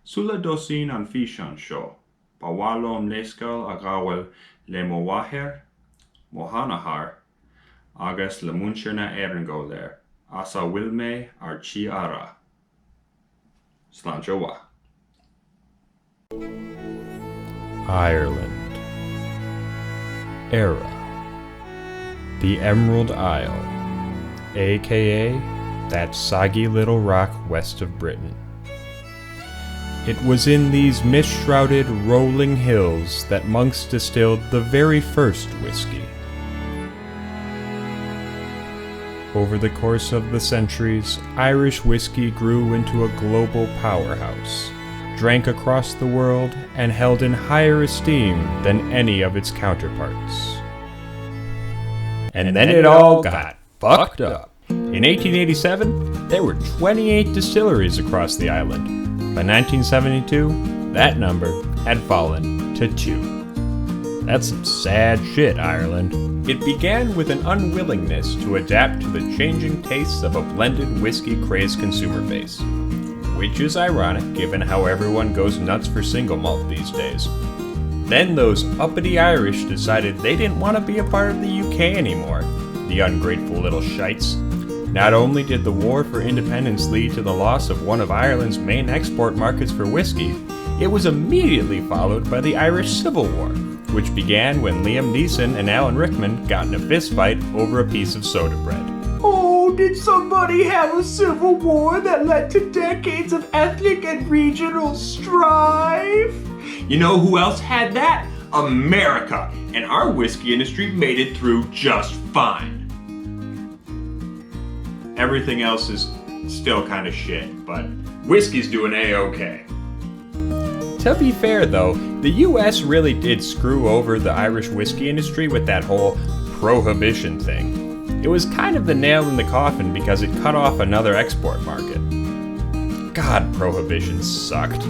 Sula dosin an fishan sho, pawalom leskal agawel le mowaher, mohanahar, agas le muncherna erengoler, asa wilme archiara. Slanchowa. Ireland. Era. The Emerald Isle, aka that soggy little rock west of Britain. It was in these mist-shrouded, rolling hills that monks distilled the very first whiskey. Over the course of the centuries, Irish whiskey grew into a global powerhouse, drank across the world, and held in higher esteem than any of its counterparts. And then it all got fucked up. In 1887, there were 28 distilleries across the island. By 1972, that number had fallen to 2. That's some sad shit, Ireland. It began with an unwillingness to adapt to the changing tastes of a blended whiskey-crazed consumer base, which is ironic given how everyone goes nuts for single malt these days. Then those uppity Irish decided they didn't want to be a part of the UK anymore, the ungrateful little shites. Not only did the War for Independence lead to the loss of one of Ireland's main export markets for whiskey, it was immediately followed by the Irish Civil War, which began when Liam Neeson and Alan Rickman got in a fistfight over a piece of soda bread. Oh, did somebody have a civil war that led to decades of ethnic and regional strife? You know who else had that? America! And our whiskey industry made it through just fine. Everything else is still kind of shit, but whiskey's doing A-okay. To be fair though, the US really did screw over the Irish whiskey industry with that whole prohibition thing. It was kind of the nail in the coffin because it cut off another export market. God, prohibition sucked.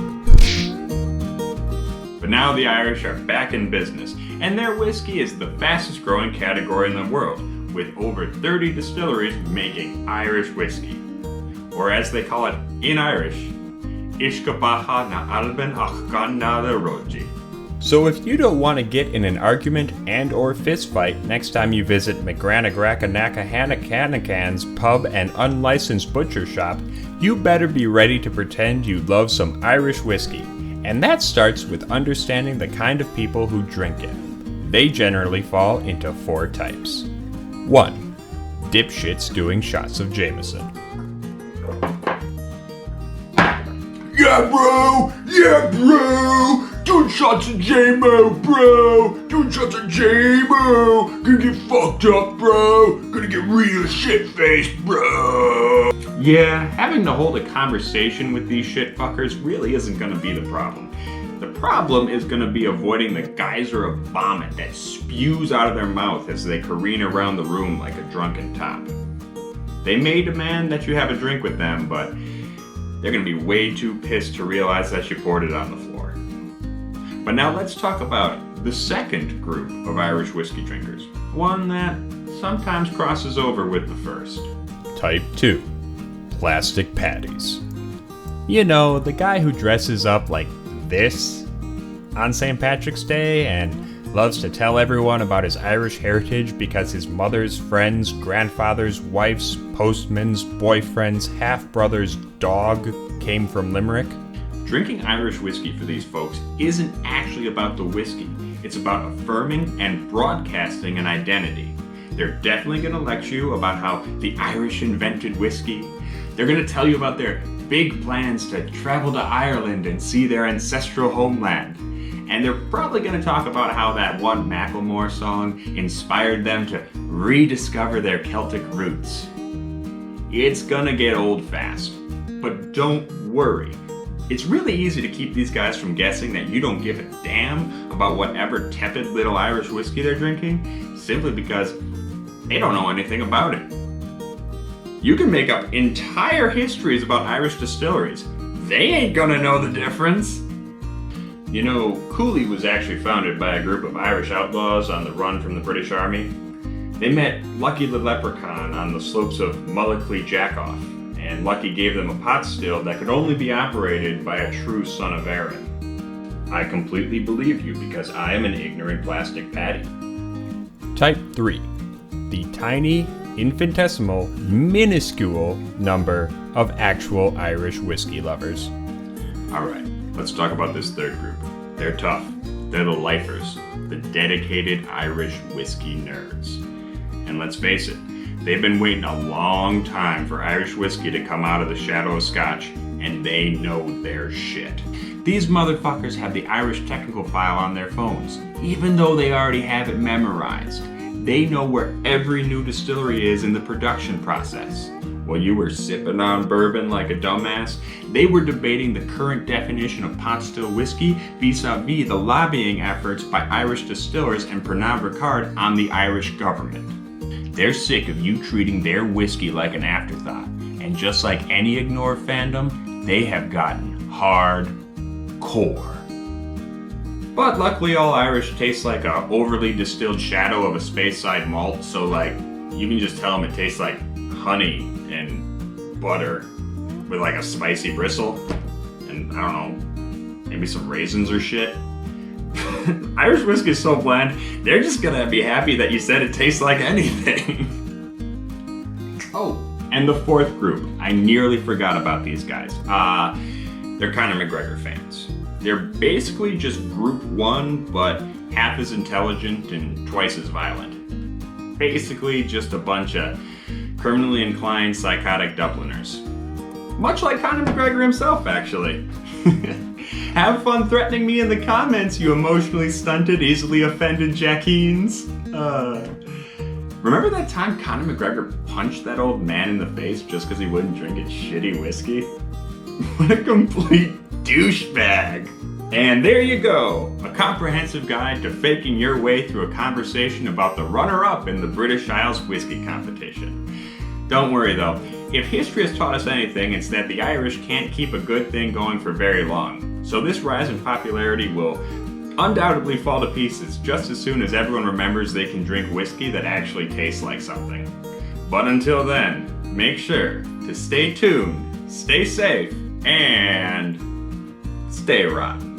But now the Irish are back in business, and their whiskey is the fastest growing category in the world, with over 30 distilleries making Irish whiskey. Or as they call it in Irish, Ishkabaha na Alban ach gan na the roji. So if you don't want to get in an argument and or fistfight next time you visit McGranagrakanakanakanakan's pub and unlicensed butcher shop, you better be ready to pretend you love some Irish whiskey. And that starts with understanding the kind of people who drink it. They generally fall into 4 types. 1. Dipshits doing shots of Jameson. Yeah, bro! Yeah, bro! Doing shots of J-Mo, bro! Doing shots of J-Mo! Gonna get fucked up, bro! Gonna get real shit-faced, bro! Yeah, having to hold a conversation with these shit fuckers really isn't gonna be the problem. The problem is gonna be avoiding the geyser of vomit that spews out of their mouth as they careen around the room like a drunken top. They may demand that you have a drink with them, but they're gonna be way too pissed to realize that you poured it on the floor. But now let's talk about the second group of Irish whiskey drinkers, one that sometimes crosses over with the first. Type 2. Plastic patties. You know, the guy who dresses up like this on St. Patrick's Day and loves to tell everyone about his Irish heritage because his mother's friend's grandfather's wife's postman's boyfriend's half-brother's dog came from Limerick. Drinking Irish whiskey for these folks isn't actually about the whiskey. It's about affirming and broadcasting an identity. They're definitely going to lecture you about how the Irish invented whiskey. They're going to tell you about their big plans to travel to Ireland and see their ancestral homeland. And they're probably going to talk about how that one Macklemore song inspired them to rediscover their Celtic roots. It's going to get old fast. But don't worry. It's really easy to keep these guys from guessing that you don't give a damn about whatever tepid little Irish whiskey they're drinking, simply because they don't know anything about it. You can make up entire histories about Irish distilleries. They ain't gonna know the difference. You know, Cooley was actually founded by a group of Irish outlaws on the run from the British Army. They met Lucky the Leprechaun on the slopes of Mullaghly Jackoff, and Lucky gave them a pot still that could only be operated by a true son of Erin. I completely believe you because I am an ignorant plastic patty. Type 3. The tiny, infinitesimal, minuscule number of actual Irish whiskey lovers. Alright, let's talk about this third group. They're tough. They're the lifers, the dedicated Irish whiskey nerds. And let's face it, they've been waiting a long time for Irish whiskey to come out of the shadow of Scotch, and they know their shit. These motherfuckers have the Irish technical file on their phones, even though they already have it memorized. They know where every new distillery is in the production process. While you were sipping on bourbon like a dumbass, they were debating the current definition of pot still whiskey vis-a-vis the lobbying efforts by Irish distillers and Pernod Ricard on the Irish government. They're sick of you treating their whiskey like an afterthought, and just like any ignored fandom, they have gotten hardcore. But luckily all Irish tastes like a overly distilled shadow of a Speyside malt, so like, you can just tell them it tastes like honey and butter with like a spicy bristle, and I don't know, maybe some raisins or shit. Irish whiskey is so bland, they're just gonna be happy that you said it tastes like anything. Oh, and the fourth group, I nearly forgot about these guys. They're Conor McGregor fans. They're basically just group one, but half as intelligent and twice as violent. Basically just a bunch of criminally inclined psychotic Dubliners. Much like Conor McGregor himself, actually. Have fun threatening me in the comments, you emotionally stunted, easily offended Jackeens. Remember that time Conor McGregor punched that old man in the face just because he wouldn't drink his shitty whiskey? What a complete douchebag. And there you go, a comprehensive guide to faking your way through a conversation about the runner-up in the British Isles whiskey competition. Don't worry though, if history has taught us anything, it's that the Irish can't keep a good thing going for very long. So this rise in popularity will undoubtedly fall to pieces just as soon as everyone remembers they can drink whiskey that actually tastes like something. But until then, make sure to stay tuned, stay safe, and stay rotten.